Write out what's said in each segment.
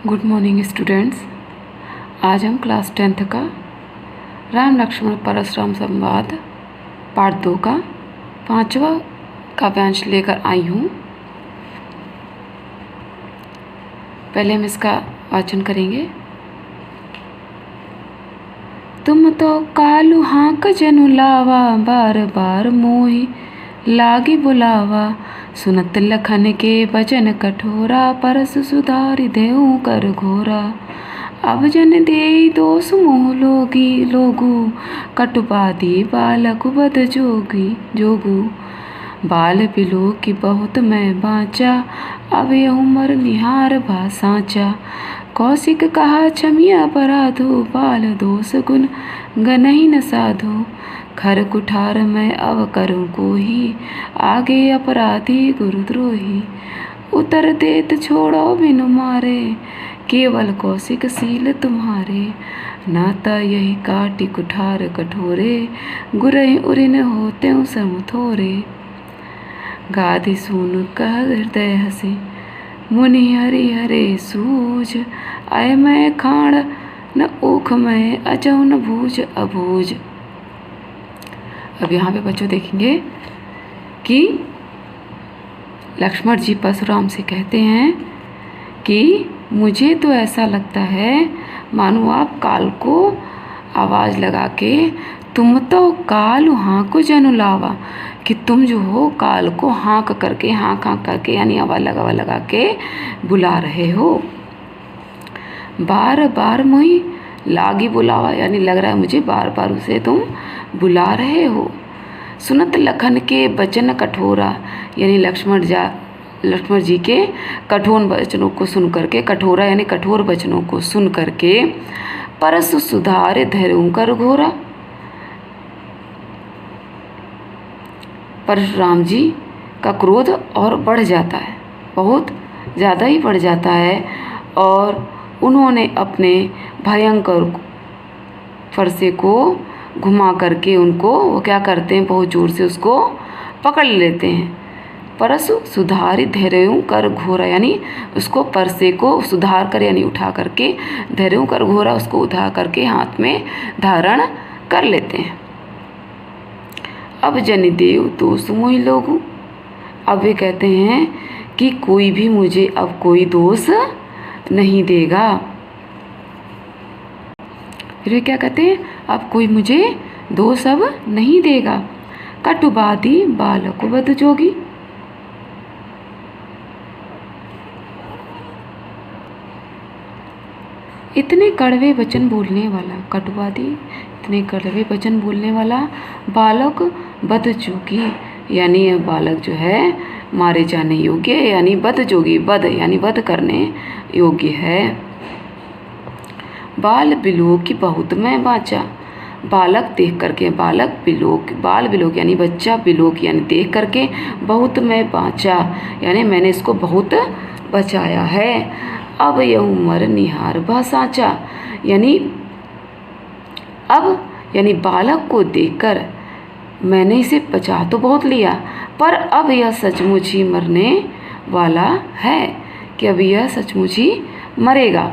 Good morning students. आज हम class 10th का राम लक्ष्मण परशुराम संवाद पार्ट 2 का 5वां काव्यांश लेकर आई हूँ। पहले हम इसका वाचन करेंगे। तुम तो कालू हाँक जनु लावा, बार बार मोहि लागी बुलावा। सुनत लखन के बचन कठोरा, परसु सुधारि देऊ कर घोरा। अब जन देई दोष मोह लोगी, लोगु कटुबादी बालक बद जोगी जोगु। बाल बिलो की बहुत मैं बाँचा, अब यहु मर निहार भा साँचा। कौशिक कहा क्षमिया अपराधो, बाल दोष गुण गनहि न साधो। खर कुठार मैं अब करूँ कोही, आगे अपराधी गुरुद्रोही। उतर देत छोड़ो बिनु मारे, केवल कौशिक सील तुम्हारे। नाता यही काटी कुठार कठोरे, गुरहि उरिन होते सम थोरे। गादि सुन कह हृदय हसे, मुनि हरि हरे सूझ। आय मैं खाण न ऊख मैं, अजौ न भूज अबूझ। अब यहाँ पे बच्चों देखेंगे कि लक्ष्मण जी परशुराम से कहते हैं कि मुझे तो ऐसा लगता है मानो आप काल को आवाज़ लगा के, तुम तो काल हाँको जनु लावा, कि तुम जो हो काल को हाँक करके यानी आवाज़ लगा के बुला रहे हो। बार बार मोहि लागी बुलावा, यानी लग रहा है मुझे बार बार उसे तुम बुला रहे हो। सुनत लखन के बचन कठोरा, यानी लक्ष्मण जी के कठोर वचनों को सुन करके, कठोरा यानी कठोर वचनों को सुन करके, परसु सुधार धैर्य कर घोरा। परशुराम जी का क्रोध और बढ़ जाता है, बहुत ज़्यादा ही बढ़ जाता है, और उन्होंने अपने भयंकर फरसे को घुमा करके उनको वो क्या करते हैं, बहुत ज़ोर से उसको पकड़ लेते हैं। परसु सुधारि धैर्यों कर घोरा, यानी उसको परसे को सुधार कर यानी उठा करके, धैर्यों कर घोरा उसको उठा करके हाथ में धारण कर लेते हैं। अब जनि देव दोष मोहि लोगु, अब वे कहते हैं कि कोई भी मुझे अब कोई दोष नहीं देगा। फिर वे क्या कहते हैं, अब कोई मुझे दोष अब नहीं देगा। कटुबादी बालक बद जोगी, इतने कड़वे वचन बोलने वाला, कटुबादी इतने कड़वे वचन बोलने वाला बालक बद जोगी, यानी यह बालक जो है मारे जाने योग्य, यानी बद जोगी, बद यानी वध करने योग्य है। बाल बिलोक बहुत मैं बाँचा, बालक देख करके, बाल बिलोक यानी बच्चा, बिलोक यानी देख करके, बहुत मैं बाँचा यानी मैंने इसको बहुत बचाया है। अब यह उमर निहार भा साँचा, यानी अब यानी बालक को देखकर मैंने इसे बचा तो बहुत लिया, पर अब यह सचमुच ही मरने वाला है, कि अब यह सचमुच ही मरेगा।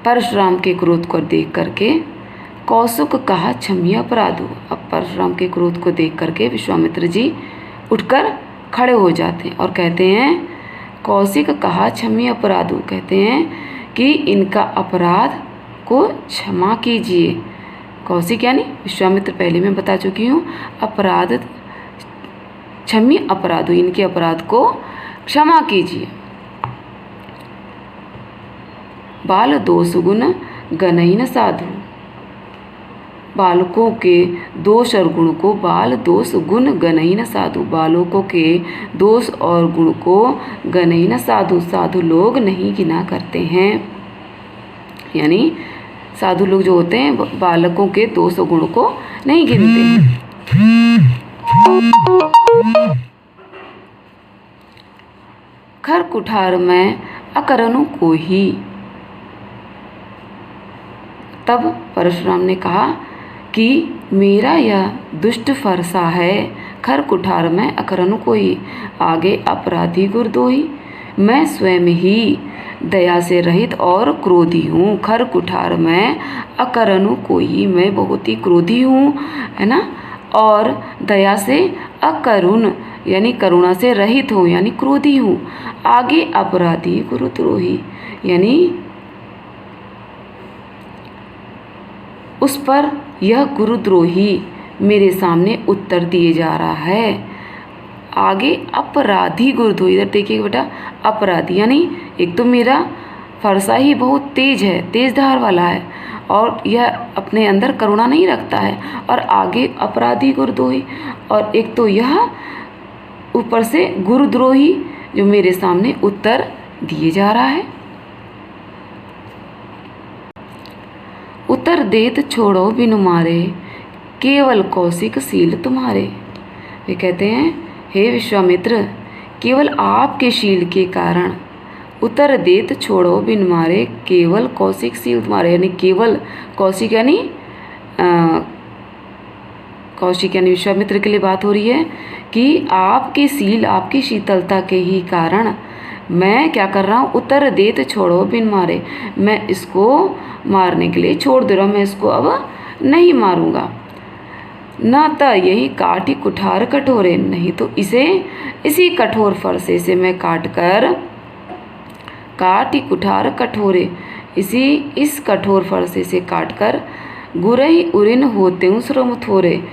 परशुराम के क्रोध को देख करके कौशिक कहा क्षमिया अपराधो, अब परशुराम के क्रोध को देख करके विश्वामित्र जी उठकर खड़े हो जाते हैं और कहते हैं, कौशिक कहा क्षमिया अपराधो, कहते हैं कि इनका अपराध को क्षमा कीजिए। कौशिक यानी विश्वामित्र, पहले मैं बता चुकी हूँ, अपराध क्षमी अपराधो, इनके अपराध को क्षमा कीजिए। बाल दोष गुण गनहि न साधु, बालकों के दोष और गुण को, बाल दोष गुण गनहि न साधु, बालकों के दोष और गुण को गनहि न साधु, साधु लोग नहीं गिना करते हैं। यानी साधु लोग जो होते हैं बालकों के दोष और गुण को नहीं गिनते हैं। खर कुठार में अकरनु कोही, तब परशुराम ने कहा कि मेरा यह दुष्ट फरसा है, खर कुठार में अकरनु कोई, आगे अपराधी गुरदोही। मैं स्वयं ही दया से रहित और क्रोधी हूँ। खर कुठार मैं अकरनु कोई, मैं बहुत ही क्रोधी हूँ, है ना। और दया से अकरुण यानी करुणा से रहित हूँ यानी क्रोधी हूँ। आगे अपराधी गुरुद्रोही यानी उस पर यह गुरुद्रोही मेरे सामने उत्तर दिए जा रहा है। आगे अपराधी गुरुद्रोही, इधर देखिएगा बेटा, अपराधी यानी एक तो मेरा फरसा ही बहुत तेज है, तेज धार वाला है और यह अपने अंदर करुणा नहीं रखता है, और आगे अपराधी गुरुद्रोही, और एक तो यह ऊपर से गुरुद्रोही जो मेरे सामने उत्तर दिए जा रहा है। उत्तर देत छोड़ो बिनु मारे, केवल कौशिक शील तुम्हारे। वे कहते हैं, हे विश्वामित्र, केवल आपके शील के कारण उत्तर देत छोड़ो बिन मारे, केवल कौशिक शील तुम्हारे, यानी केवल कौशिक यानी कौशिक यानी विश्वामित्र के लिए बात हो रही है कि आपके शील, आपकी शीतलता के ही कारण मैं क्या कर रहा हूँ, उत्तर देत छोड़ो बिन मारे, मैं इसको मारने के लिए छोड़ दे रहा हूँ, मैं इसको अब नहीं मारूंगा। न त यही काटी कुठार कठोरे, नहीं तो इसे इसी कठोर फरसे से मैं काटी कुठार कठोरे, इस कठोर फरसे से काटकर गुरहि उरिन होते हूँ श्रम थोरे,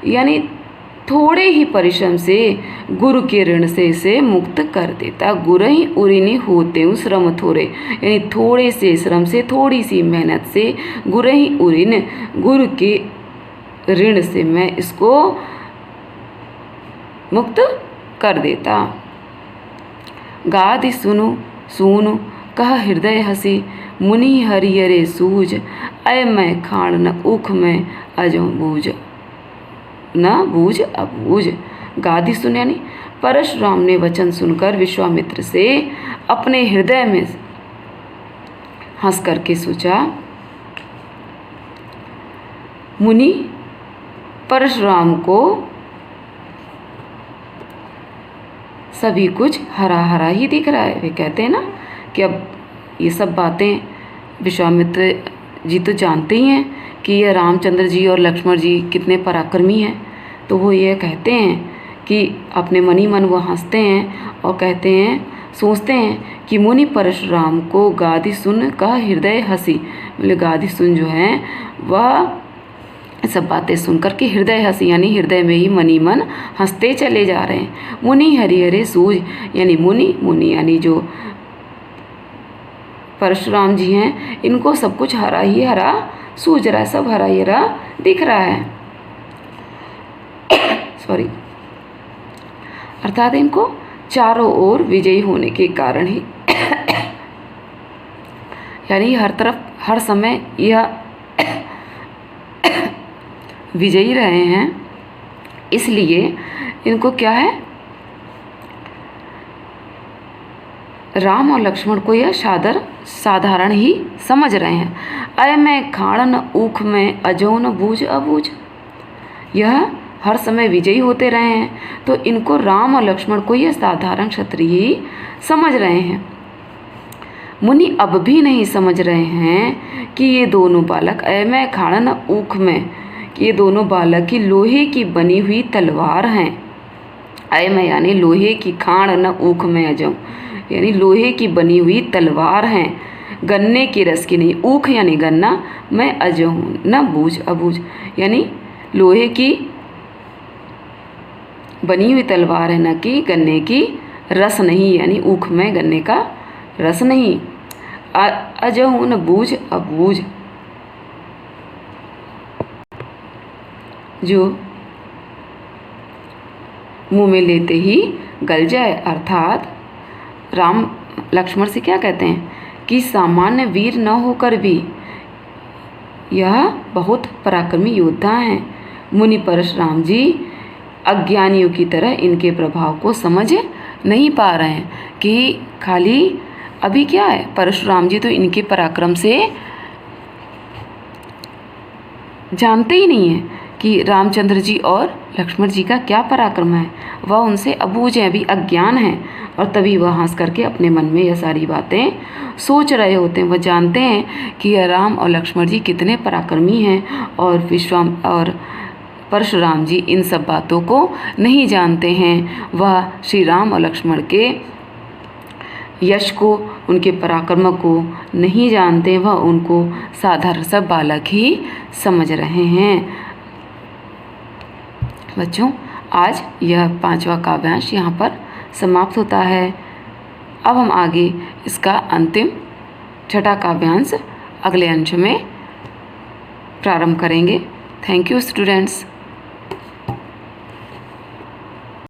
यानी थोड़े ही परिश्रम से गुरु के ऋण से इसे मुक्त कर देता। गुरहि उरिनी होते हूँ श्रम थोरे, यानी थोड़े से श्रम से, थोड़ी सी मेहनत से, गुरहि उरिन गुरु के ऋण से मैं इसको मुक्त कर देता। गादि सुनु सूनु कह हृदय हसी, मुनि हरियरे सूझ, अय मैं खाण न ऊख में अजो बूझ, न बूझ अबूझ। गादि सुन यानी परशुराम ने वचन सुनकर विश्वामित्र से अपने हृदय में हंस करके सोचा, मुनि परशुराम को सभी कुछ हरा हरा ही दिख रहा है। वे कहते हैं ना कि अब ये सब बातें विश्वामित्र जी तो जानते ही हैं कि ये रामचंद्र जी और लक्ष्मण जी कितने पराक्रमी हैं, तो वो ये कहते हैं कि अपने मन ही मन वो हंसते हैं और कहते हैं, सोचते हैं कि मुनि परशुराम को गादि सुन का हृदय हंसी, मतलब गादि सुन जो है वह सब बातें सुनकर के हृदय हंसी यानी हृदय में ही मनी मन हंसते चले जा रहे हैं। मुनि हरिहरे सूझ यानी मुनि यानी जो परशुराम जी हैं, इनको सब कुछ हरा ही हरा सूझ रहा है, सब हरा ही हरा दिख रहा है। सॉरी, अर्थात इनको चारों ओर विजयी होने के कारण ही यानी हर तरफ हर समय यह विजयी रहे हैं, इसलिए इनको क्या है, राम और लक्ष्मण को यह साधारण ही समझ रहे हैं। अय मैं खाण न ऊख में अजो न बूझ अबूझ, यह हर समय विजयी होते रहे हैं, तो इनको राम और लक्ष्मण को यह साधारण क्षत्रिय ही समझ रहे हैं। मुनि अब भी नहीं समझ रहे हैं कि ये दोनों बालक अय मैं खाण न ऊख में, ये दोनों बालक की लोहे की बनी हुई तलवार हैं। अय मैं यानी लोहे की, खाण न ऊख में अजो यानी लोहे की बनी हुई तलवार हैं, गन्ने के रस की नहीं, ऊख यानी गन्ना, मैं अजो हूँ, न बूझ अबूझ यानी लोहे की बनी हुई तलवार है, न कि गन्ने की रस नहीं, यानी ऊख में गन्ने का रस नहीं। अजो हूँ न बूझ अबूझ, जो मुंह में लेते ही गल जाए, अर्थात राम लक्ष्मण से क्या कहते हैं कि सामान्य वीर न होकर भी यह बहुत पराक्रमी योद्धा हैं। मुनि परशुराम जी अज्ञानियों की तरह इनके प्रभाव को समझ नहीं पा रहे हैं कि खाली अभी क्या है, परशुराम जी तो इनके पराक्रम से जानते ही नहीं हैं कि रामचंद्र जी और लक्ष्मण जी का क्या पराक्रम है, वह उनसे अबूझ हैं, अभी अज्ञान है, और तभी वह हंस करके अपने मन में यह सारी बातें सोच रहे होते हैं, वह जानते हैं कि यह राम और लक्ष्मण जी कितने पराक्रमी हैं और परशुराम जी इन सब बातों को नहीं जानते हैं। वह श्री राम और लक्ष्मण के यश को, उनके पराक्रम को नहीं जानते, वह उनको साधारण सा बालक ही समझ रहे हैं। बच्चों, आज यह 5वां काव्यांश यहाँ पर समाप्त होता है। अब हम आगे इसका अंतिम 6ठा काव्यांश अगले अंश में प्रारंभ करेंगे। Thank you students.